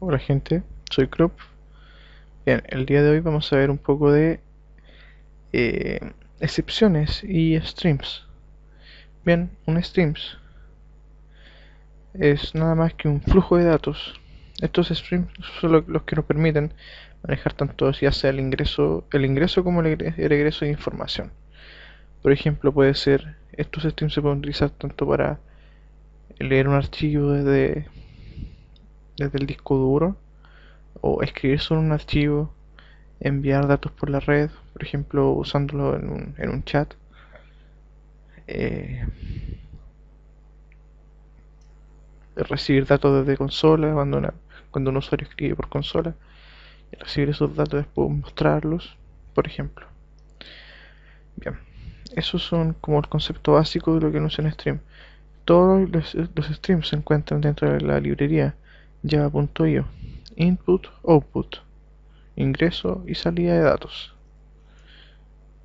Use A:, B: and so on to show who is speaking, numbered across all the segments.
A: Hola gente, soy Krupp. Bien, el día de hoy vamos a ver un poco de eh, excepciones y streams. Bien, un streams es nada más que un flujo de datos. Estos streams son los que nos permiten manejar tanto ya sea el ingreso como el egreso de información. Por ejemplo, estos streams se pueden utilizar tanto para leer un archivo desde el disco duro o escribir sobre un archivo, enviar datos por la red, por ejemplo, usándolo en un chat, eh, recibir datos desde consola, cuando un usuario escribe por consola, y recibir esos datos después mostrarlos, por ejemplo. Bien, esos son como el concepto básico de lo que no es un stream. Todos los streams se encuentran dentro de la librería java.io: input, output, ingreso y salida de datos.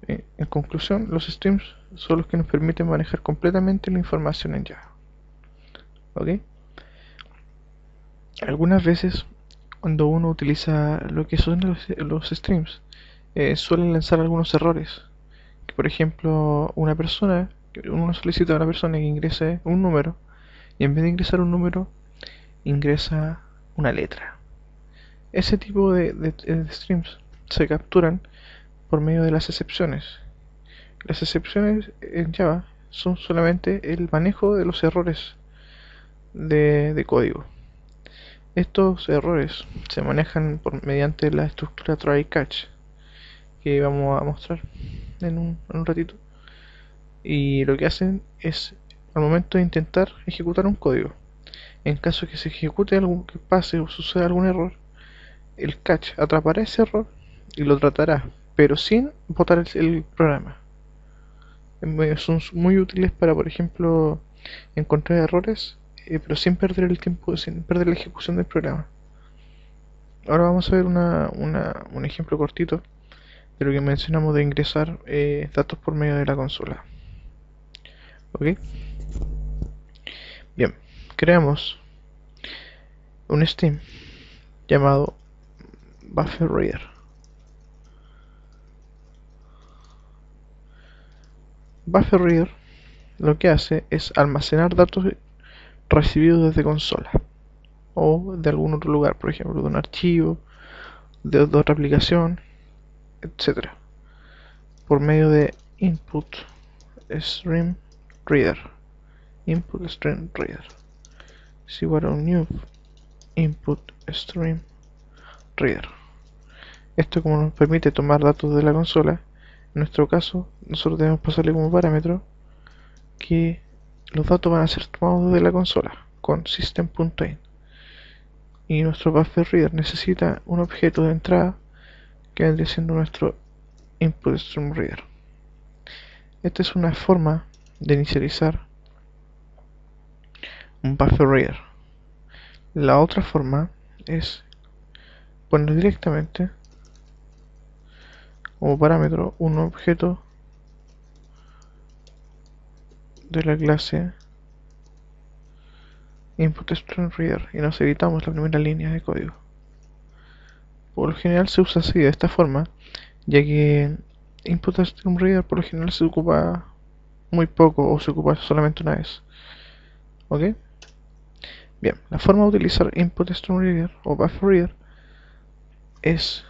A: En conclusión, los streams son los que nos permiten manejar completamente la información en Java. ¿Ok? Algunas veces, cuando uno utiliza lo que son los streams, suelen lanzar algunos errores. Que, por ejemplo, uno solicita a una persona que ingrese un número, y en vez de ingresar un número, ingresa una letra. Ese tipo de streams se capturan por medio de las excepciones. Las excepciones en Java son solamente el manejo de los errores de código. Estos errores se manejan mediante la estructura try catch, que vamos a mostrar en un ratito. Y lo que hacen es, al momento de intentar ejecutar un código, en caso de que se ejecute algo, que pase o suceda algún error, el catch atrapará ese error y lo tratará, pero sin botar el programa. Son muy útiles para, por ejemplo, encontrar errores, pero sin perder el tiempo, sin perder la ejecución del programa. Ahora vamos a ver un ejemplo cortito de lo que mencionamos de ingresar datos por medio de la consola. ¿Ok? Bien, creamos un stream llamado BufferReader. BufferReader lo que hace es almacenar datos recibidos desde consola o de algún otro lugar, por ejemplo, de un archivo, de otra aplicación, etcétera, por medio de input stream reader. Input stream reader es igual a un new input stream reader. Esto como nos permite tomar datos de la consola. En nuestro caso, nosotros debemos pasarle como parámetro que los datos van a ser tomados de la consola con system.in, y nuestro buffer reader necesita un objeto de entrada que vendría siendo nuestro input stream reader. Esta es una forma de inicializar un buffer reader. La otra forma es poner directamente como parámetro un objeto de la clase input_stream_reader y nos editamos la primera línea de código. Por lo general se usa así, de esta forma, ya que input_stream_reader por lo general se ocupa muy poco o se ocupa solamente una vez. ¿Ok? Bien, la forma de utilizar input_stream_reader o buffer_reader es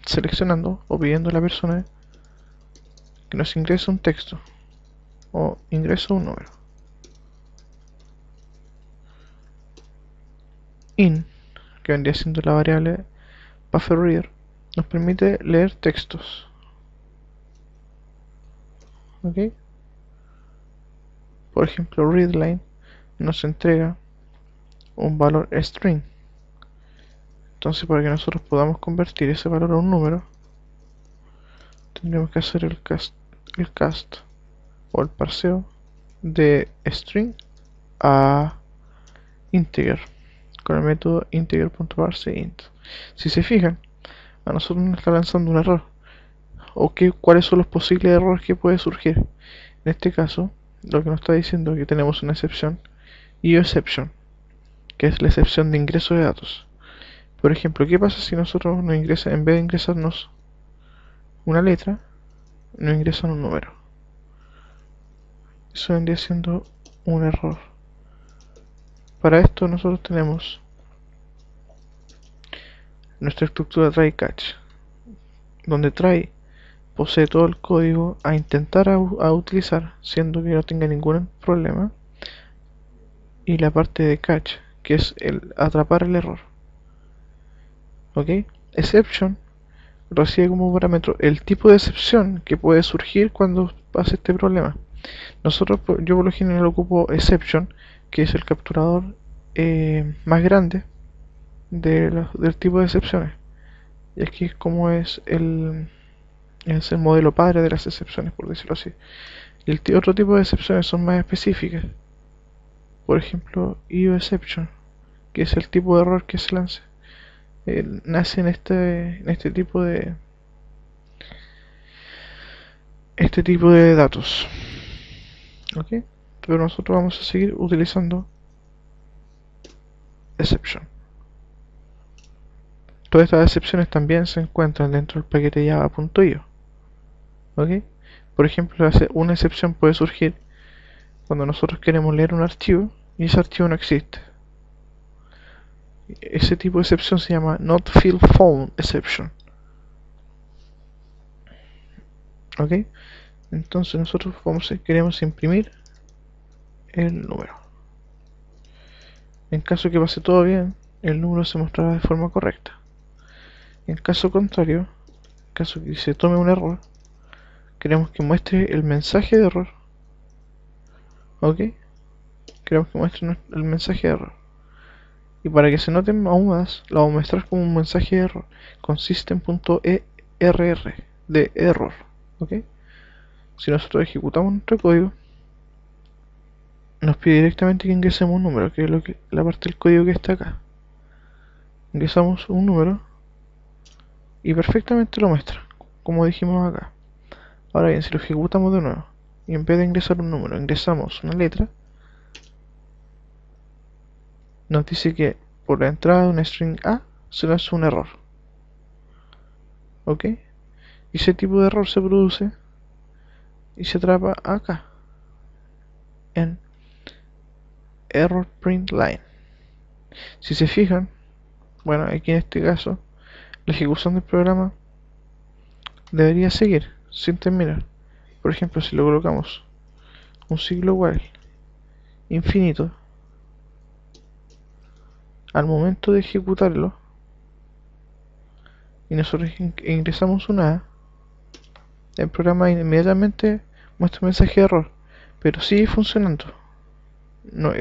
A: seleccionando o pidiendo a la persona que nos ingrese un texto o ingrese un número. In, que vendría siendo la variable buffer_reader, nos permite leer textos. ¿Ok? Por ejemplo, readline nos entrega un valor string. Entonces, para que nosotros podamos convertir ese valor a un número, tendremos que hacer el cast o el parseo de string a integer con el método integer.parseInt. Si se fijan, a nosotros nos está lanzando un error, o cuáles son los posibles errores que puede surgir. En este caso, lo que nos está diciendo es que tenemos una excepción, exception, que es la excepción de ingreso de datos. Por ejemplo, ¿qué pasa si nosotros en vez de ingresarnos una letra, nos ingresan un número? Eso vendría siendo un error. Para esto nosotros tenemos nuestra estructura try catch, donde try posee todo el código a intentar a utilizar, siendo que no tenga ningún problema, y la parte de catch, que es el atrapar el error. ¿Ok? Exception recibe como parámetro el tipo de excepción que puede surgir cuando pase este problema. Yo por lo general ocupo exception, que es el capturador más grande del tipo de excepciones. Y aquí es como es el modelo padre de las excepciones, por decirlo así. Y otro tipo de excepciones son más específicas. Por ejemplo, IO exception, que es el tipo de error que se lance. Nace en este tipo de datos. ¿Ok? Pero nosotros vamos a seguir utilizando exception. Todas estas excepciones también se encuentran dentro del paquete java.io. ¿Ok? Por ejemplo, una excepción puede surgir cuando nosotros queremos leer un archivo y ese archivo no existe. Ese tipo de excepción se llama not field found exception. ¿Ok? Entonces nosotros queremos imprimir el número. En caso que pase todo bien, el número se mostrará de forma correcta. En caso contrario, en caso que se tome un error, queremos que muestre el mensaje de error. ¿Ok? Queremos que muestre el mensaje de error. Y para que se note aún más, lo vamos a mostrar como un mensaje de error con system.err de error. ¿Ok? Si nosotros ejecutamos nuestro código, nos pide directamente que ingresemos un número, que es la parte del código que está acá. Ingresamos un número y perfectamente lo muestra, como dijimos acá. Ahora bien, si lo ejecutamos de nuevo y en vez de ingresar un número, ingresamos una letra, nos dice que por la entrada de una string A se lanza un error. ¿Ok? Y ese tipo de error se produce y se atrapa acá, en error print line. Si se fijan, bueno, aquí en este caso, la ejecución del programa debería seguir sin terminar. Por ejemplo, si lo colocamos un ciclo while infinito, al momento de ejecutarlo y nosotros ingresamos una A, el programa inmediatamente muestra un mensaje de error, pero sigue funcionando. No,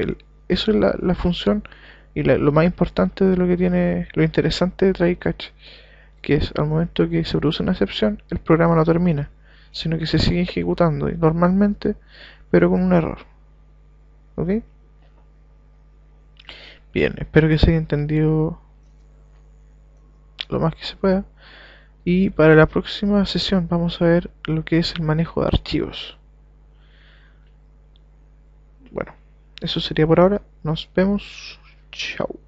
A: eso es la función y lo más importante de lo que tiene, lo interesante de try catch, que es al momento que se produce una excepción, el programa no termina, sino que se sigue ejecutando normalmente, pero con un error. ¿Ok? Bien, espero que se haya entendido lo más que se pueda. Y para la próxima sesión vamos a ver lo que es el manejo de archivos. Bueno, eso sería por ahora. Nos vemos. Chao.